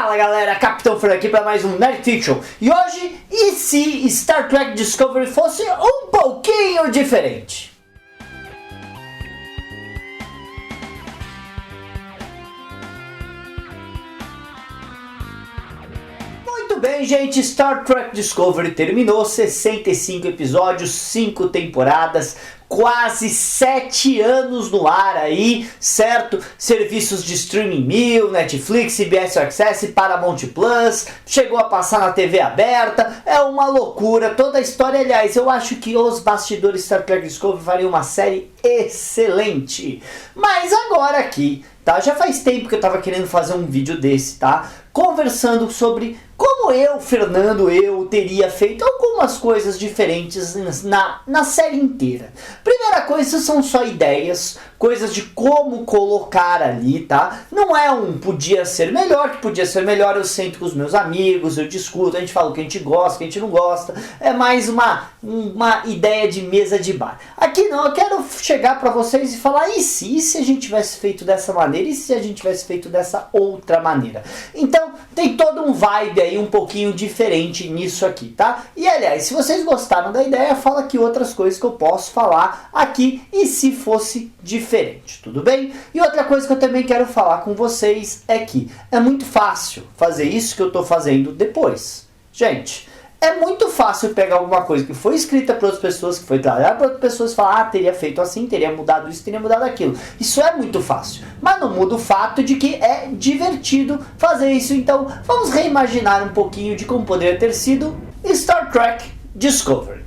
Fala galera, Capitão Fran aqui para mais um Nerd Fiction. E hoje, e se Star Trek Discovery fosse um pouquinho diferente? Muito bem, gente, Star Trek Discovery terminou, 65 episódios, 5 temporadas, quase 7 anos no ar aí, certo? Serviços de streaming mil, Netflix, CBS All Access, Paramount Plus, chegou a passar na TV aberta, é uma loucura toda a história. Aliás, eu acho que os bastidores Star Trek Discovery fariam uma série excelente. Mas agora aqui, tá? Já faz tempo que eu tava querendo fazer um vídeo desse, tá? Conversando sobre como Fernando, teria feito algumas coisas diferentes na série inteira. Primeira coisa, são só ideias, coisas de como colocar ali, tá? Não é podia ser melhor, que podia ser melhor, eu sento com os meus amigos, eu discuto, a gente fala o que a gente gosta, o que a gente não gosta. É mais uma ideia de mesa de bar. Aqui não, eu quero chegar pra vocês e falar, e se a gente tivesse feito dessa maneira, e se a gente tivesse feito dessa outra maneira? Então, tem todo um vibe aí um pouquinho diferente nisso aqui, tá? E aliás, se vocês gostaram da ideia, fala aqui outras coisas que eu posso falar aqui, e se fosse diferente, tudo bem? E outra coisa que eu também quero falar com vocês é que é muito fácil fazer isso que eu tô fazendo depois. Gente, é muito fácil pegar alguma coisa que foi escrita para outras pessoas, que foi trabalhada para outras pessoas e falar, teria feito assim, teria mudado isso, teria mudado aquilo. Isso é muito fácil, mas não muda o fato de que é divertido fazer isso. Então, vamos reimaginar um pouquinho de como poderia ter sido Star Trek Discovery.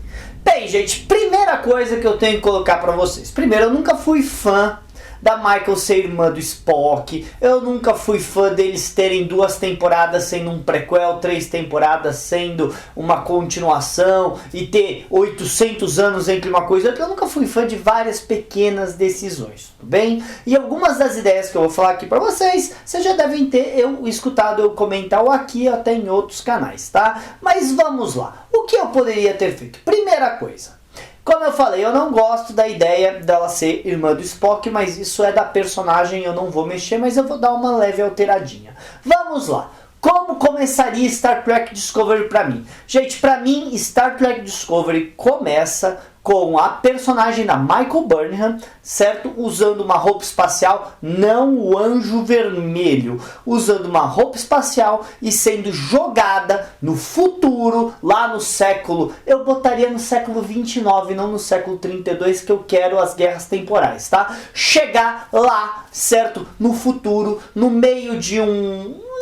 Bem, gente, primeira coisa que eu tenho que colocar para vocês. Primeiro, eu nunca fui fã da Michael ser irmã do Spock, eu nunca fui fã deles terem 2 temporadas sendo um prequel, 3 temporadas sendo uma continuação e ter 800 anos entre uma coisa e outra. Eu nunca fui fã de várias pequenas decisões, tudo bem? E algumas das ideias que eu vou falar aqui pra vocês, vocês já devem ter escutado eu comentar aqui até em outros canais, tá? Mas vamos lá, o que eu poderia ter feito? Primeira coisa, como eu falei, eu não gosto da ideia dela ser irmã do Spock, mas isso é da personagem, eu não vou mexer, mas eu vou dar uma leve alteradinha. Vamos lá. Como começaria Star Trek Discovery pra mim? Gente, pra mim, Star Trek Discovery começa com a personagem da Michael Burnham, certo? Usando uma roupa espacial, não o Anjo Vermelho, usando uma roupa espacial e sendo jogada no futuro, lá no século, eu botaria no século 29, não no século 32, que eu quero as guerras temporais, tá? Chegar lá, certo? No futuro, no meio de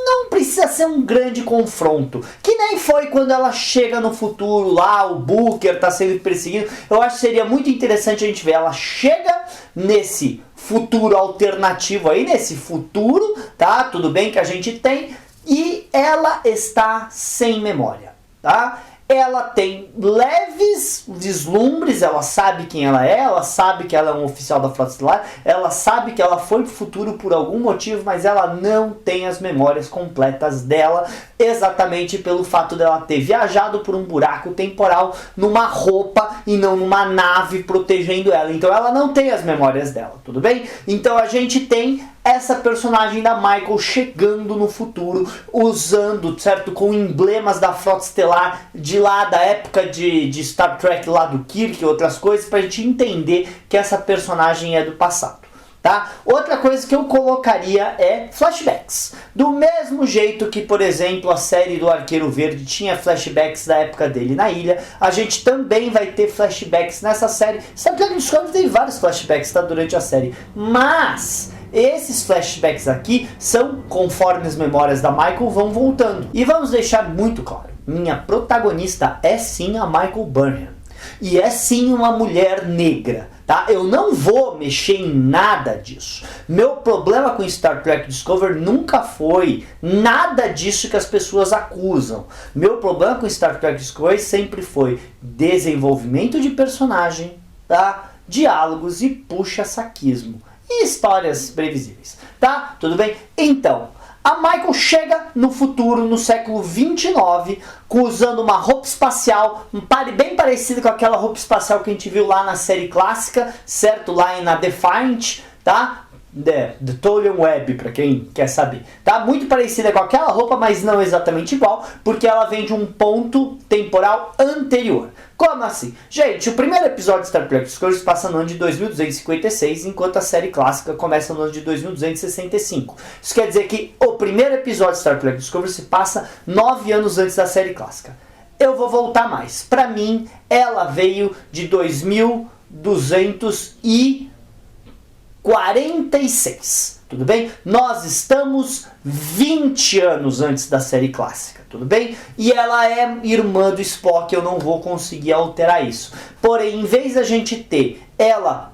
não precisa ser um grande confronto, que nem foi quando ela chega no futuro lá, o Booker tá sendo perseguido. Eu acho que seria muito interessante a gente ver, ela chega nesse futuro alternativo aí, nesse futuro, tá? Tudo bem que a gente tem, e ela está sem memória, tá? Ela tem leves vislumbres, ela sabe quem ela sabe que ela é um oficial da Frota Estelar, ela sabe que ela foi pro futuro por algum motivo, mas ela não tem as memórias completas dela, exatamente pelo fato dela ter viajado por um buraco temporal numa roupa e não numa nave protegendo ela. Então ela não tem as memórias dela, tudo bem? Então a gente tem essa personagem da Michael chegando no futuro, usando, certo, com emblemas da Frota Estelar de lá da época de Star Trek lá do Kirk e outras coisas, pra gente entender que essa personagem é do passado, tá? Outra coisa que eu colocaria é flashbacks. Do mesmo jeito que, por exemplo, a série do Arqueiro Verde tinha flashbacks da época dele na ilha, a gente também vai ter flashbacks nessa série. Star Trek Discovery tem vários flashbacks, tá, durante a série, mas esses flashbacks aqui são conforme as memórias da Michael vão voltando. E vamos deixar muito claro, minha protagonista é sim a Michael Burnham. E é sim uma mulher negra, tá? Eu não vou mexer em nada disso. Meu problema com Star Trek Discovery nunca foi nada disso que as pessoas acusam. Meu problema com Star Trek Discovery sempre foi desenvolvimento de personagem, tá? Diálogos e puxa-saquismo. E histórias previsíveis, tá? Tudo bem? Então, a Michael chega no futuro, no século 29, usando uma roupa espacial bem parecida com aquela roupa espacial que a gente viu lá na série clássica, certo? Lá na Defiant, tá? The Tolian Web, para quem quer saber. Tá muito parecida com aquela roupa, mas não exatamente igual, porque ela vem de um ponto temporal anterior. Como assim? Gente, o primeiro episódio de Star Trek Discovery se passa no ano de 2256, enquanto a série clássica começa no ano de 2265. Isso quer dizer que o primeiro episódio de Star Trek Discovery se passa 9 anos antes da série clássica. Eu vou voltar mais. Para mim, ela veio de 2246. Tudo bem? Nós estamos 20 anos antes da série clássica, tudo bem? E ela é irmã do Spock, eu não vou conseguir alterar isso. Porém, em vez da gente ter ela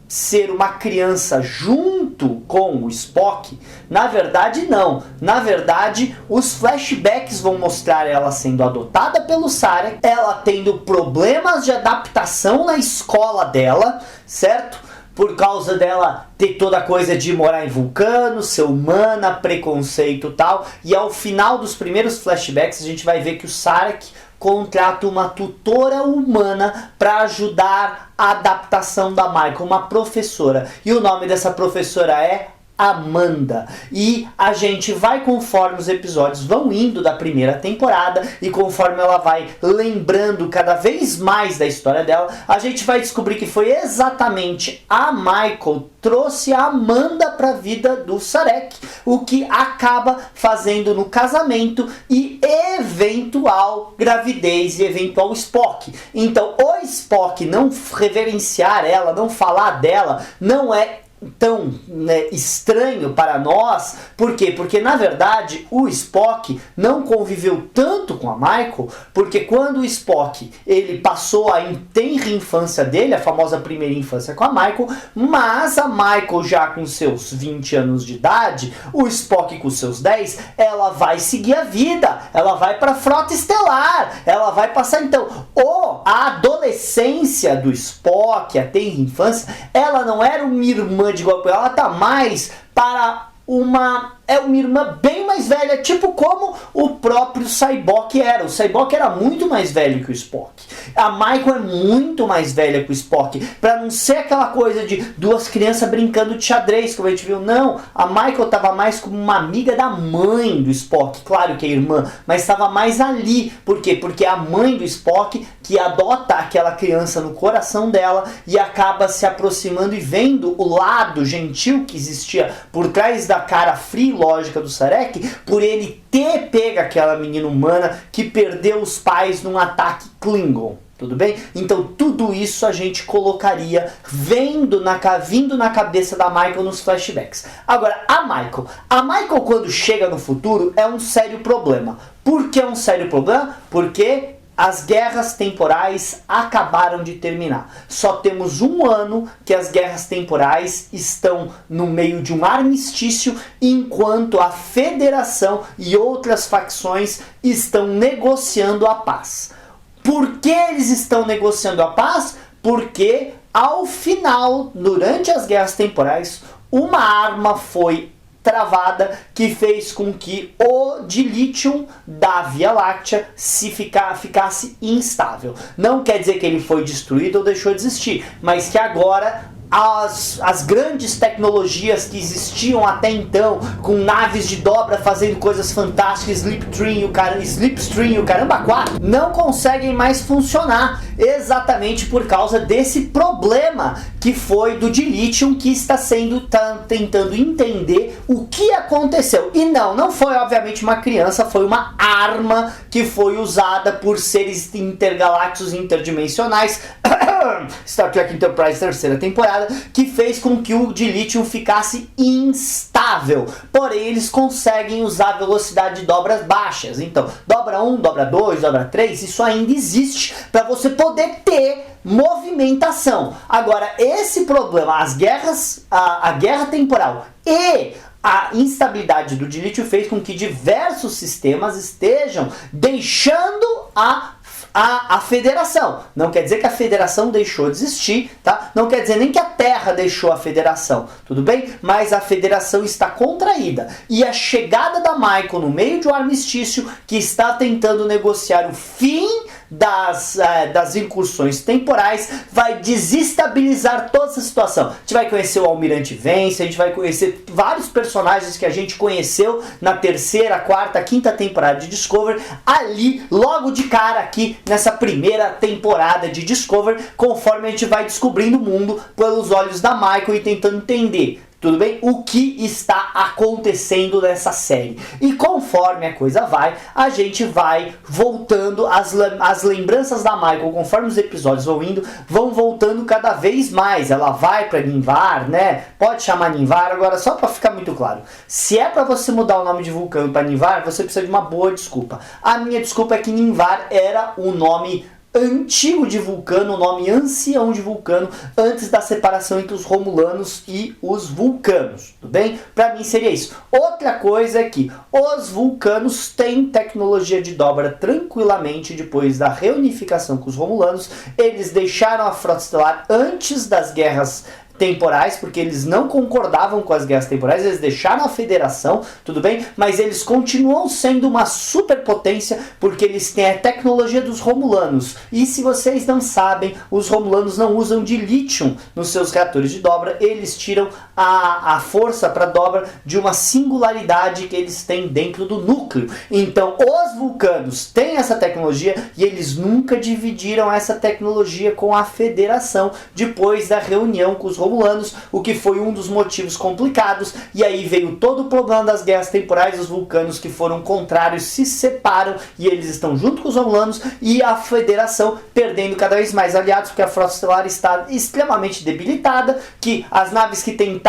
ser uma criança junto com o Spock, na verdade não. Na verdade, os flashbacks vão mostrar ela sendo adotada pelo Sarek, ela tendo problemas de adaptação na escola dela, certo? Por causa dela ter toda a coisa de morar em Vulcano, ser humana, preconceito e tal. E ao final dos primeiros flashbacks a gente vai ver que o Sarek contrata uma tutora humana para ajudar a adaptação da Michael, uma professora. E o nome dessa professora é Amanda. E a gente vai, conforme os episódios vão indo da primeira temporada e conforme ela vai lembrando cada vez mais da história dela, a gente vai descobrir que foi exatamente a Michael trouxe a Amanda para a vida do Sarek, o que acaba fazendo no casamento e eventual gravidez e eventual Spock. Então o Spock não reverenciar ela, não falar dela, não é tão estranho para nós. Por quê? Porque na verdade o Spock não conviveu tanto com a Michael, porque quando o Spock ele passou a tenra infância dele, a famosa primeira infância com a Michael, mas a Michael já com seus 20 anos de idade, o Spock com seus 10, ela vai seguir a vida, ela vai para a Frota Estelar, ela vai passar então a adolescência do Spock, a tenra infância, ela não era uma irmã de igual, ela tá mais para uma irmã bem mais velha, tipo como o próprio Sybok era. O Sybok era muito mais velho que o Spock. A Michael é muito mais velha que o Spock, para não ser aquela coisa de duas crianças brincando de xadrez, como a gente viu. Não, a Michael estava mais como uma amiga da mãe do Spock, claro que é irmã, mas estava mais ali. Por quê? Porque é a mãe do Spock que adota aquela criança no coração dela e acaba se aproximando e vendo o lado gentil que existia por trás da cara fria e lógica do Sarek, por ele ter pego aquela menina humana que perdeu os pais num ataque Klingon. Tudo bem? Então tudo isso a gente colocaria vindo na cabeça da Michael nos flashbacks. Agora, a Michael quando chega no futuro é um sério problema. Por que é um sério problema? Porque as guerras temporais acabaram de terminar. Só temos um ano que as guerras temporais estão no meio de um armistício, enquanto a Federação e outras facções estão negociando a paz. Por que eles estão negociando a paz? Porque ao final, durante as guerras temporais, uma arma foi travada que fez com que o dilithium da Via Láctea ficasse instável. Não quer dizer que ele foi destruído ou deixou de existir, mas que agora as grandes tecnologias que existiam até então, com naves de dobra fazendo coisas fantásticas, Slipstream e o caramba 4, não conseguem mais funcionar, exatamente por causa desse problema que foi do dilithium, que está tentando entender o que aconteceu. E não foi obviamente uma criança, foi uma arma que foi usada por seres intergalácticos interdimensionais, Star Trek Enterprise terceira temporada, que fez com que o dilithium ficasse instável. Porém, eles conseguem usar velocidade de dobras baixas. Então, dobra 1, dobra 2, dobra 3, isso ainda existe para você poder ter movimentação. Agora, esse problema, a guerra temporal e a instabilidade do dilithium fez com que diversos sistemas estejam deixando a Federação. Não quer dizer que a Federação deixou de existir, tá? Não quer dizer nem que a Terra deixou a Federação, tudo bem? Mas a Federação está contraída. E a chegada da Michael no meio de um armistício que está tentando negociar o fim das incursões temporais, vai desestabilizar toda essa situação. A gente vai conhecer o Almirante Vance, a gente vai conhecer vários personagens que a gente conheceu na terceira, quarta, quinta temporada de Discovery, ali, logo de cara aqui, nessa primeira temporada de Discovery, conforme a gente vai descobrindo o mundo pelos olhos da Michael e tentando entender, tudo bem? O que está acontecendo nessa série. E conforme a coisa vai, a gente vai voltando, as lembranças da Michael, conforme os episódios vão indo, vão voltando cada vez mais. Ela vai para Ni'Var, né? Pode chamar Ni'Var. Agora, só para ficar muito claro, se é para você mudar o nome de Vulcano para Ni'Var, você precisa de uma boa desculpa. A minha desculpa é que Ni'Var era o nome antigo de Vulcano, o nome ancião de Vulcano, antes da separação entre os Romulanos e os Vulcanos, tudo bem? Pra mim seria isso. Outra coisa é que os Vulcanos têm tecnologia de dobra tranquilamente depois da reunificação com os Romulanos. Eles deixaram a Frota Estelar antes das guerras temporais, porque eles não concordavam com as guerras temporais, eles deixaram a Federação, tudo bem? Mas eles continuam sendo uma superpotência, porque eles têm a tecnologia dos Romulanos. E se vocês não sabem, os Romulanos não usam de lítio nos seus reatores de dobra, eles tiram a força para dobra de uma singularidade que eles têm dentro do núcleo. Então, os Vulcanos têm essa tecnologia e eles nunca dividiram essa tecnologia com a Federação depois da reunião com os Romulanos, o que foi um dos motivos complicados, e aí veio todo o problema das guerras temporais. Os Vulcanos que foram contrários se separam e eles estão junto com os Romulanos, e a Federação perdendo cada vez mais aliados, porque a Frota Estelar está extremamente debilitada, que as naves que tentaram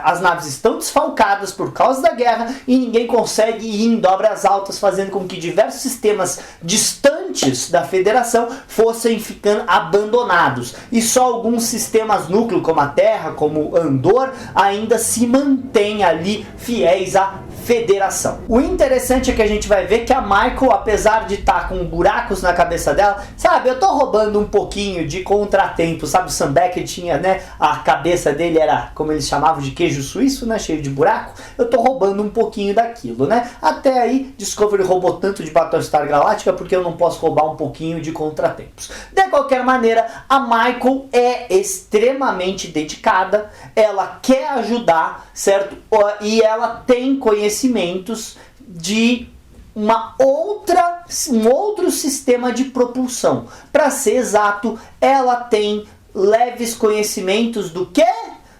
as naves estão desfalcadas por causa da guerra e ninguém consegue ir em dobras altas, fazendo com que diversos sistemas distantes da Federação fossem ficando abandonados, e só alguns sistemas núcleo, como a Terra, como Andor, ainda se mantêm ali fiéis à Federação. O interessante é que a gente vai ver que a Michael, apesar de estar com buracos na cabeça dela, sabe, eu tô roubando um pouquinho de contratempo, sabe, o Sam Beckett tinha, né, a cabeça dele era, como eles chamavam, de queijo suíço, né, cheio de buraco, eu tô roubando um pouquinho daquilo, né, até aí Discovery roubou tanto de Battlestar Galactica, porque eu não posso roubar um pouquinho de contratempos. De qualquer maneira, a Michael é extremamente dedicada, ela quer ajudar, certo, e ela tem conhecimentos de um outro sistema de propulsão. Para ser exato, ela tem leves conhecimentos do que?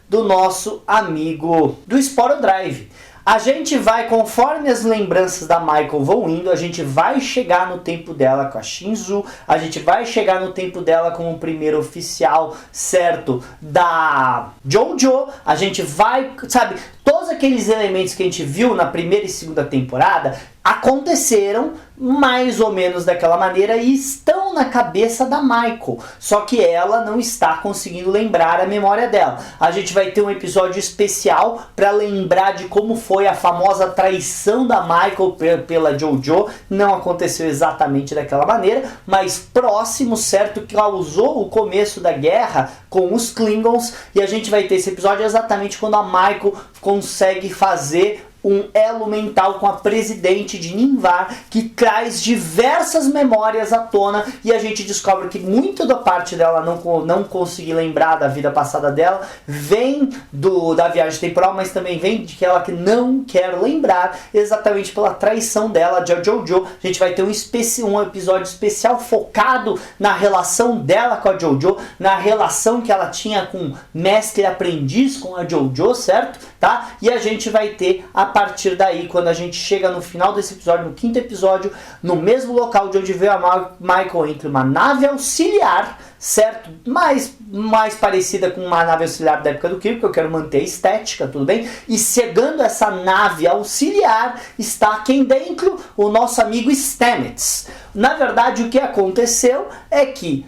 Do nosso amigo do Sporo Drive. A gente vai, conforme as lembranças da Michael vão indo, a gente vai chegar no tempo dela com a Shinzu, a gente vai chegar no tempo dela como primeiro oficial, certo, da Jojo, a gente vai, sabe, todos aqueles elementos que a gente viu na primeira e segunda temporada aconteceram mais ou menos daquela maneira e estão na cabeça da Michael, só que ela não está conseguindo lembrar a memória dela. A gente vai ter um episódio especial para lembrar de como foi a famosa traição da Michael pela Jojo. Não aconteceu exatamente daquela maneira, mas próximo, certo, que causou o começo da guerra com os Klingons, e a gente vai ter esse episódio exatamente quando a Michael consegue fazer um elo mental com a presidente de Ni'Var, que traz diversas memórias à tona, e a gente descobre que muito da parte dela não conseguir lembrar da vida passada dela vem da viagem temporal, mas também vem de que ela não quer lembrar, exatamente pela traição dela de Jojo. A gente vai ter um episódio especial focado na relação dela com a Jojo, na relação que ela tinha com mestre e aprendiz com a Jojo, certo? Tá? E a gente vai ter a partir daí, quando a gente chega no final desse episódio, no quinto episódio, no mesmo local de onde veio a Michael, entre uma nave auxiliar, certo? Mais parecida com uma nave auxiliar da época do Kirk, porque eu quero manter a estética, tudo bem? E chegando essa nave auxiliar, está quem dentro? O nosso amigo Stamets. Na verdade, o que aconteceu é que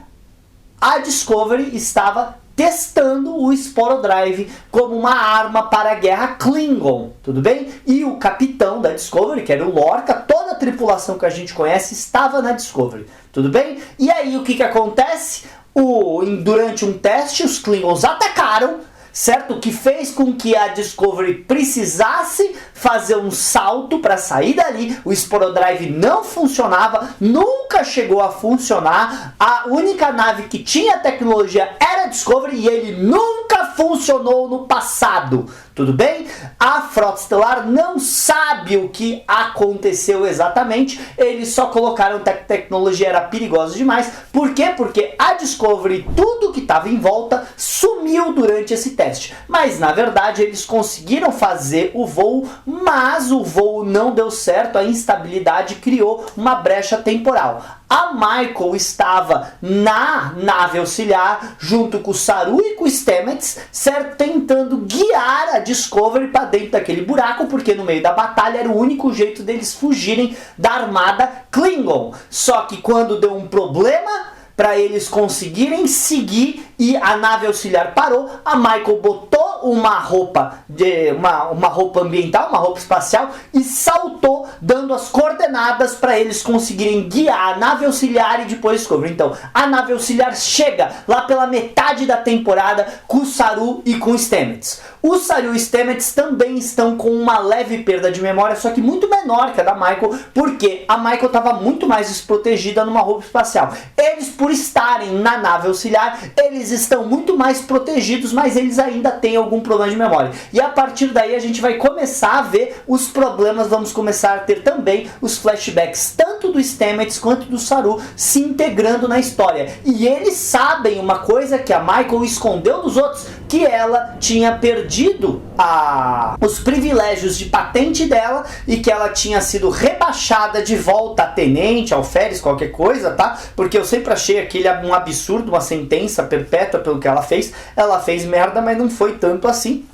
a Discovery estava testando o Sporo Drive como uma arma para a guerra Klingon, tudo bem? E o capitão da Discovery, que era o Lorca, toda a tripulação que a gente conhece estava na Discovery, tudo bem? E aí o que acontece? Durante um teste, os Klingons atacaram, certo? Que fez com que a Discovery precisasse fazer um salto para sair dali. O Sporo Drive não funcionava, nunca chegou a funcionar. A única nave que tinha tecnologia era a Discovery e ele nunca funcionou no passado. Tudo bem? A Frota Estelar não sabe o que aconteceu exatamente. Eles só colocaram que a tecnologia era perigosa demais. Por quê? Porque a Discovery, tudo que estava em volta, sumiu durante esse teste. Mas na verdade eles conseguiram fazer o voo, mas o voo não deu certo. A instabilidade criou uma brecha temporal. A Michael estava na nave auxiliar junto com o Saru e com o Stamets, certo? Tentando guiar a Discovery para dentro daquele buraco, porque no meio da batalha era o único jeito deles fugirem da armada Klingon. Só que quando deu um problema para eles conseguirem seguir e a nave auxiliar parou, a Michael botou uma roupa ambiental, uma roupa espacial e saltou, dando as coordenadas para eles conseguirem guiar a nave auxiliar e depois Discovery. Então, a nave auxiliar chega lá pela metade da temporada com o Saru e com o Stamets. O Saru e o Stamets também estão com uma leve perda de memória, só que muito menor que a da Michael, porque a Michael estava muito mais desprotegida numa roupa espacial. Eles, por estarem na nave auxiliar, eles estão muito mais protegidos, mas eles ainda têm algum problema de memória. E a partir daí a gente vai começar a ver os problemas, vamos começar a ter também os flashbacks, tanto do Stamets quanto do Saru se integrando na história. E eles sabem uma coisa que a Michael escondeu dos outros, que ela tinha perdido os privilégios de patente dela e que ela tinha sido rebaixada de volta a tenente, alferes, qualquer coisa, tá? Porque eu sempre achei aquele um absurdo, uma sentença perpétua pelo que ela fez. Ela fez merda, mas não foi tanto assim,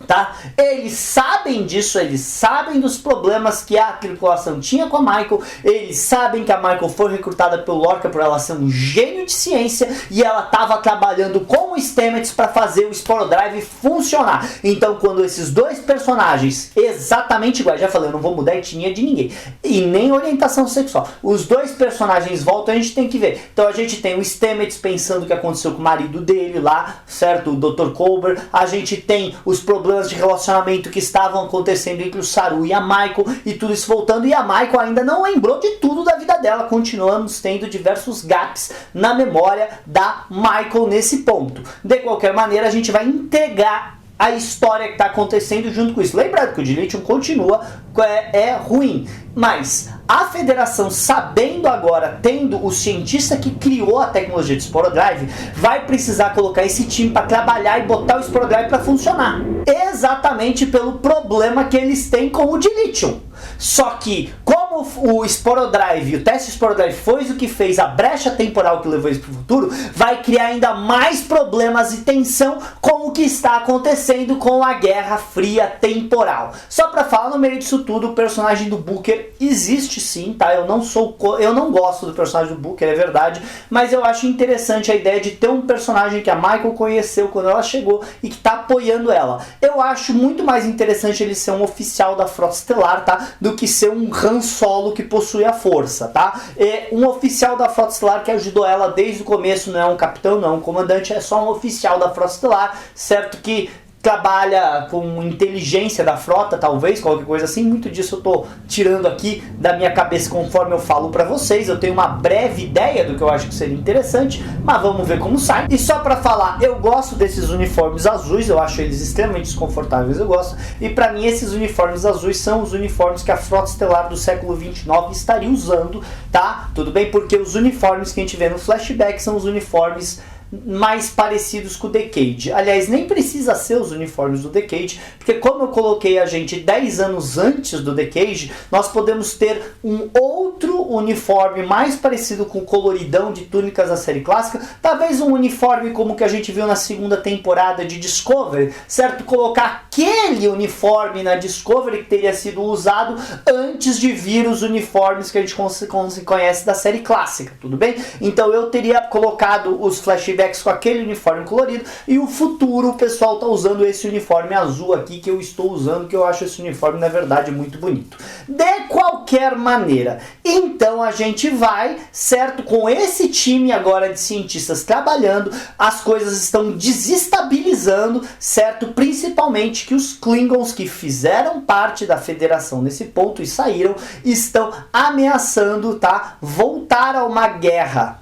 tá? Eles sabem disso, eles sabem dos problemas que a tripulação tinha com a Michael, eles sabem que a Michael foi recrutada pelo Lorca por ela ser um gênio de ciência e ela estava trabalhando com o Stamets para fazer o Sporo Drive funcionar. Então, quando esses dois personagens exatamente iguais, já falei, eu não vou mudar a etnia de ninguém e nem orientação sexual, os dois personagens voltam, a gente tem que ver. Então a gente tem o Stamets pensando o que aconteceu com o marido dele lá, certo? O Dr. Colbert. A gente tem os problemas de relacionamento que estavam acontecendo entre o Saru e a Michael e tudo isso voltando, e a Michael ainda não lembrou de tudo da vida dela. Continuamos tendo diversos gaps na memória da Michael nesse ponto. De qualquer maneira, a gente vai entregar a história que está acontecendo junto com isso. Lembrando que o Dilithium continua ruim, mas a Federação, sabendo agora, tendo o cientista que criou a tecnologia de Sporo Drive, vai precisar colocar esse time para trabalhar e botar o Sporo Drive para funcionar. Exatamente pelo problema que eles têm com o Dilithium. Só que, como o Sporo Drive, o teste Sporo Drive foi o que fez a brecha temporal que levou isso para o futuro, vai criar ainda mais problemas e tensão com o que está acontecendo com a Guerra Fria temporal. Só para falar no meio disso tudo, o personagem do Booker existe sim, tá? Eu não gosto do personagem do Booker, é verdade, mas eu acho interessante a ideia de ter um personagem que a Michael conheceu quando ela chegou e que está apoiando ela. Eu acho muito mais interessante ele ser um oficial da Frota Estelar, tá? Do que ser um Han Solo que possui a força, tá? É um oficial da Frota Estelar que ajudou ela desde o começo, não é um capitão, não é um comandante, é só um oficial da Frota Estelar, certo? Que trabalha com inteligência da frota, talvez, qualquer coisa assim. Muito disso eu tô tirando aqui da minha cabeça conforme eu falo pra vocês. Eu tenho uma breve ideia do que eu acho que seria interessante, mas vamos ver como sai. E só pra falar, eu gosto desses uniformes azuis, eu acho eles extremamente desconfortáveis, eu gosto. E pra mim esses uniformes azuis são os uniformes que a Frota Estelar do século 29 estaria usando, tá? Tudo bem? Porque os uniformes que a gente vê no flashback são os uniformes mais parecidos com o Decade. Aliás, nem precisa ser os uniformes do Decade, porque como eu coloquei a gente 10 anos antes do Decade, nós podemos ter um outro uniforme mais parecido com o coloridão de túnicas da série clássica, talvez um uniforme como que a gente viu na segunda temporada de Discovery, certo? Colocar aquele uniforme na Discovery que teria sido usado antes de vir os uniformes que a gente conhece da série clássica, tudo bem? Então eu teria colocado os flashbacks T-Rex com aquele uniforme colorido, e o futuro o pessoal tá usando esse uniforme azul aqui que eu estou usando, que eu acho esse uniforme na verdade muito bonito. De qualquer maneira, então a gente vai, certo, com esse time agora de cientistas trabalhando, as coisas estão desestabilizando, certo, principalmente que os Klingons que fizeram parte da federação nesse ponto e saíram, estão ameaçando, tá, voltar a uma guerra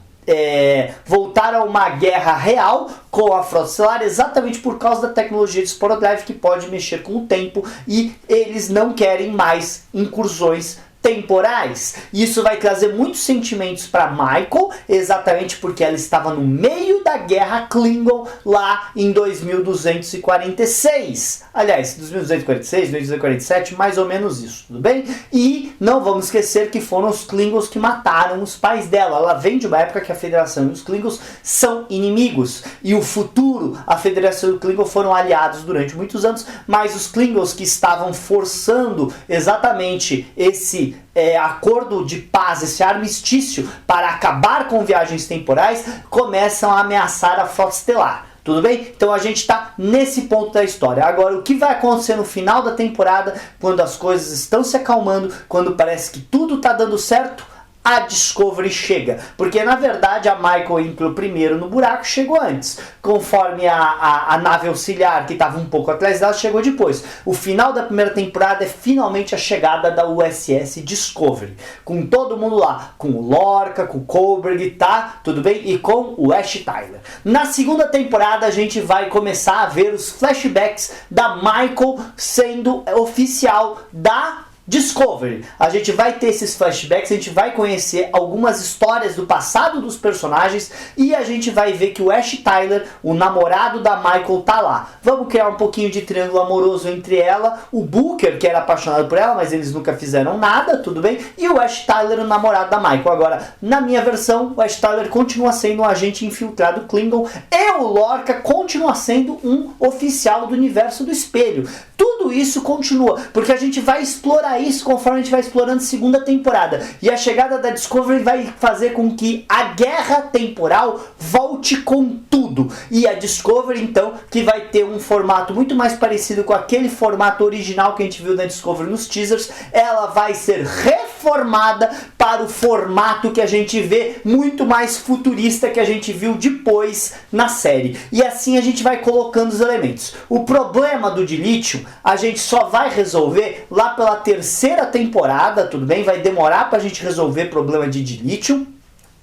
real com a Frota Estelar, exatamente por causa da tecnologia de Sporodrive que pode mexer com o tempo, e eles não querem mais incursões temporais. Isso vai trazer muitos sentimentos para Michael, exatamente porque ela estava no meio da guerra Klingon lá em 2246. Aliás, 2246, 2247, mais ou menos isso, tudo bem? E não vamos esquecer que foram os Klingons que mataram os pais dela. Ela vem de uma época que a Federação e os Klingons são inimigos, e o futuro, a Federação e o Klingon foram aliados durante muitos anos, mas os Klingons que estavam forçando exatamente esse acordo de paz, esse armistício para acabar com viagens temporais, começam a ameaçar a Frota Estelar. Tudo bem? Então a gente está nesse ponto da história. Agora, o que vai acontecer no final da temporada, quando as coisas estão se acalmando, quando parece que tudo está dando certo, a Discovery chega. Porque na verdade a Michael entrou primeiro no buraco, chegou antes. Conforme a nave auxiliar, que estava um pouco atrás dela, chegou depois. O final da primeira temporada é finalmente a chegada da USS Discovery. Com todo mundo lá. Com o Lorca, com o Kohlberg, tá? Tudo bem? E com o Ash Tyler. Na segunda temporada a gente vai começar a ver os flashbacks da Michael sendo oficial da Discovery. A gente vai ter esses flashbacks, a gente vai conhecer algumas histórias do passado dos personagens, e a gente vai ver que o Ash Tyler, o namorado da Michael, tá lá. Vamos criar um pouquinho de triângulo amoroso entre ela, o Booker, que era apaixonado por ela, mas eles nunca fizeram nada, tudo bem? E o Ash Tyler, o namorado da Michael. Agora, na minha versão, o Ash Tyler continua sendo um agente infiltrado Klingon, e o Lorca continua sendo um oficial do universo do espelho. Tudo isso continua, porque a gente vai explorar isso conforme a gente vai explorando a segunda temporada. E a chegada da Discovery vai fazer com que a guerra temporal volte com tudo. E a Discovery, então, que vai ter um formato muito mais parecido com aquele formato original que a gente viu na Discovery nos teasers, ela vai ser reformada para o formato que a gente vê muito mais futurista que a gente viu depois na série. E assim a gente vai colocando os elementos. O problema do dilítio a gente só vai resolver lá pela terceira temporada, tudo bem? Vai demorar pra gente resolver problema de dilítio.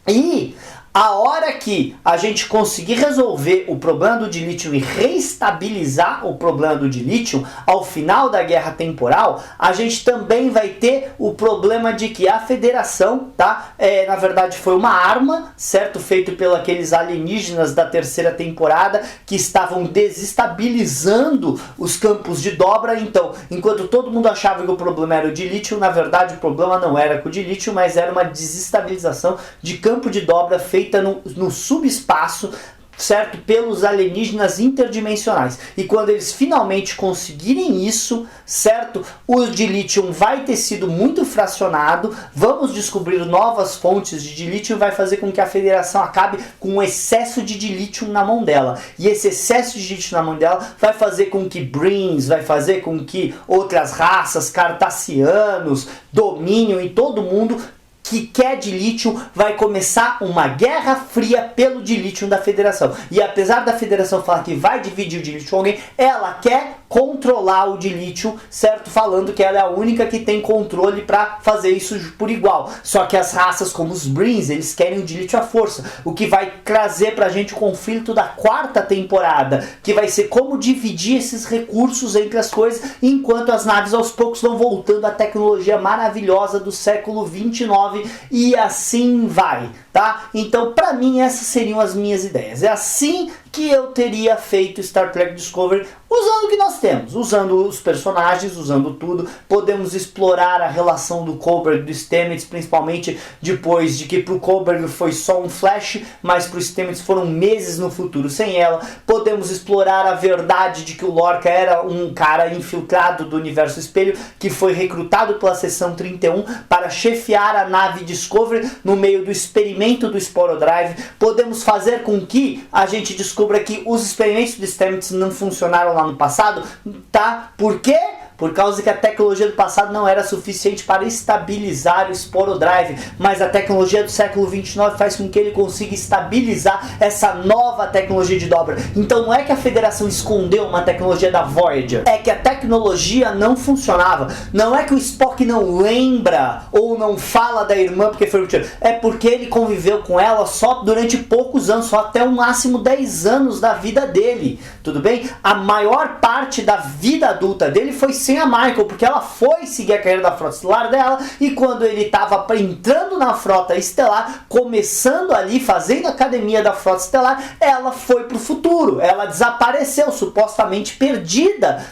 E a hora que a gente conseguir resolver o problema do dilítio e reestabilizar o problema do dilítio ao final da guerra temporal, a gente também vai ter o problema de que a Federação, tá? Na verdade foi uma arma, certo? Feito pelos aqueles alienígenas da terceira temporada que estavam desestabilizando os campos de dobra. Então, enquanto todo mundo achava que o problema era o dilítio, na verdade o problema não era com o dilítio, mas era uma desestabilização de campo de dobra feita no subespaço, certo? Pelos alienígenas interdimensionais. E quando eles finalmente conseguirem isso, certo? O dilítio vai ter sido muito fracionado, vamos descobrir novas fontes de dilítio, vai fazer com que a Federação acabe com um excesso de dilítio na mão dela. E esse excesso de dilítio na mão dela vai fazer com que Brins, vai fazer com que outras raças, cartassianos, domínio em todo mundo que quer dilítio, vai começar uma guerra fria pelo dilítio da Federação. E apesar da Federação falar que vai dividir o dilítio com alguém, ela quer controlar o dilítio, certo? Falando que ela é a única que tem controle para fazer isso por igual. Só que as raças como os Brins, eles querem o dilítio à força, o que vai trazer pra gente o conflito da quarta temporada, que vai ser como dividir esses recursos entre as coisas, enquanto as naves aos poucos vão voltando à tecnologia maravilhosa do século 29, e assim vai, tá? Então, pra mim, essas seriam as minhas ideias. É assim que eu teria feito Star Trek Discovery usando o que nós temos, usando os personagens, usando tudo. Podemos explorar a relação do Culber e do Stamets, principalmente depois de que pro Culber foi só um flash, mas pro Stamets foram meses no futuro sem ela. Podemos explorar a verdade de que o Lorca era um cara infiltrado do universo espelho, que foi recrutado pela Seção 31 para chefiar a nave Discovery no meio do experimento do Sporo Drive. Podemos fazer com que a gente descubra que os experimentos do Stamets não funcionaram lá no passado, tá? Por quê? Por causa que a tecnologia do passado não era suficiente para estabilizar o Sporo Drive, mas a tecnologia do século 29 faz com que ele consiga estabilizar essa nova tecnologia de dobra. Então não é que a Federação escondeu uma tecnologia da Voyager, é que a tecnologia não funcionava. Não é que o Spock não lembra ou não fala da irmã porque foi mentira, é porque ele conviveu com ela só durante poucos anos, só até o máximo 10 anos da vida dele, tudo bem? A maior parte da vida adulta dele foi sem a Michael, porque ela foi seguir a carreira da frota estelar dela, e quando ele estava entrando na frota estelar, começando ali, fazendo a academia da frota estelar, ela foi pro futuro, ela desapareceu, supostamente perdida,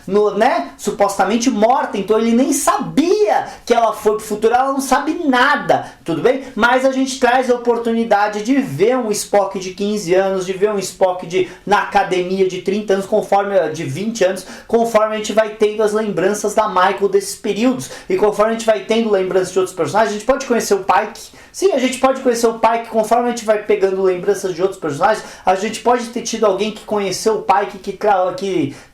supostamente morta, então ele nem sabia que ela foi pro futuro, ela não sabe nada, tudo bem? Mas a gente traz a oportunidade de ver um Spock de 15 anos, de ver um Spock na academia de 30 anos, de 20 anos, conforme a gente vai tendo as lembranças da Michael desses períodos, e conforme a gente vai tendo lembranças de outros personagens, a gente pode conhecer o Pike. Sim, a gente pode conhecer o Pike, conforme a gente vai pegando lembranças de outros personagens, a gente pode ter tido alguém que conheceu o Pike,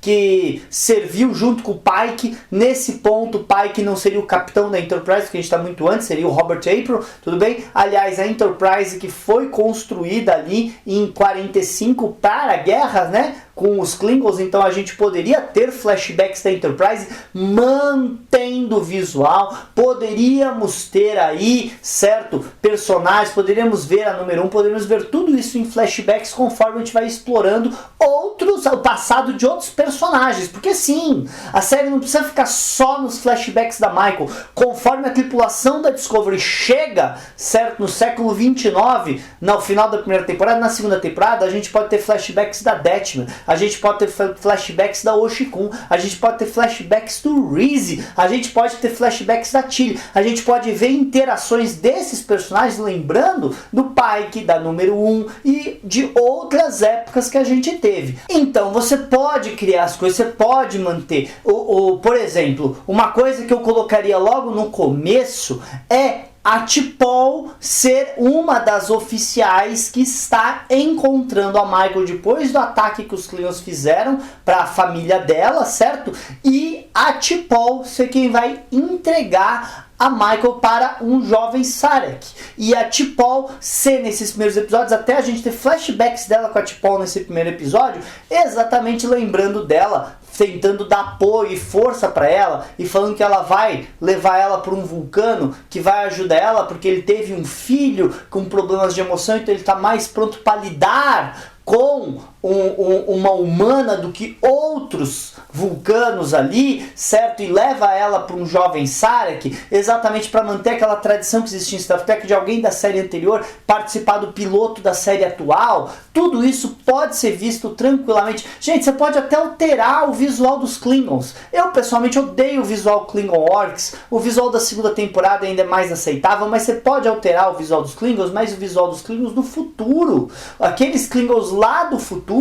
que serviu junto com o Pike. Nesse ponto, o Pike não seria o capitão da Enterprise, porque a gente está muito antes, seria o Robert April, tudo bem? Aliás, a Enterprise que foi construída ali em 45 para a guerra, né? Com os Klingons, então a gente poderia ter flashbacks da Enterprise mantendo o visual, poderíamos ter aí, certo, personagens, poderíamos ver a número 1, poderíamos ver tudo isso em flashbacks conforme a gente vai explorando o passado de outros personagens, porque sim, a série não precisa ficar só nos flashbacks da Michael. Conforme a tripulação da Discovery chega, certo, no século 29, no final da primeira temporada, na segunda temporada, a gente pode ter flashbacks da Detmer, a gente pode ter flashbacks da Oshikun, a gente pode ter flashbacks do Reese, a gente pode ter flashbacks da Tilly, a gente pode ver interações desses personagens, lembrando do Pike, da número 1 e de outras épocas que a gente teve. Então você pode criar as coisas, você pode manter. Por exemplo, uma coisa que eu colocaria logo no começo é a T'Pol ser uma das oficiais que está encontrando a Michael depois do ataque que os Klingons fizeram para a família dela, certo? E a T'Pol ser quem vai entregar a Michael para um jovem Sarek. E a T'Pol ser nesses primeiros episódios, até a gente ter flashbacks dela com a T'Pol nesse primeiro episódio, exatamente lembrando dela, tentando dar apoio e força para ela, e falando que ela vai levar ela para um vulcano, que vai ajudar ela porque ele teve um filho com problemas de emoção, então ele está mais pronto para lidar com uma humana do que outros vulcanos ali, certo? E leva ela para um jovem Sarek, exatamente para manter aquela tradição que existia em Star Trek de alguém da série anterior participar do piloto da série atual. Tudo isso pode ser visto tranquilamente. Gente, você pode até alterar o visual dos Klingons. Eu pessoalmente odeio o visual Klingon Orcs. O visual da segunda temporada ainda é mais aceitável, mas você pode alterar o visual dos Klingons, mas o visual dos Klingons do futuro, aqueles Klingons lá do futuro,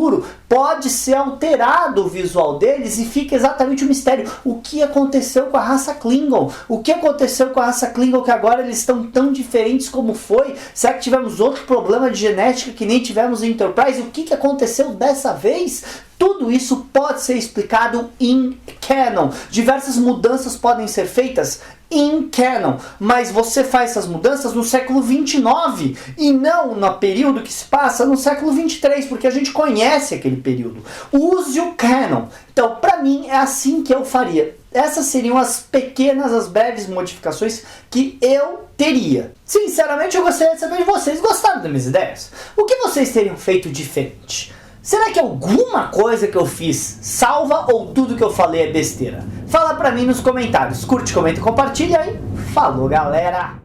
pode ser alterado o visual deles e fica exatamente o mistério. O que aconteceu com a raça Klingon? O que aconteceu com a raça Klingon que agora eles estão tão diferentes como foi? Será que tivemos outro problema de genética que nem tivemos em Enterprise? O que aconteceu dessa vez? Tudo isso pode ser explicado em canon. Diversas mudanças podem ser feitas em canon, mas você faz essas mudanças no século 29 e não no período que se passa no século 23, porque a gente conhece aquele período. Use o canon. Então, para mim, é assim que eu faria. Essas seriam as breves modificações que eu teria. Sinceramente, eu gostaria de saber de vocês. Gostaram das minhas ideias? O que vocês teriam feito diferente? Será que alguma coisa que eu fiz salva ou tudo que eu falei é besteira? Fala pra mim nos comentários. Curte, comenta e compartilha aí. Falou, galera!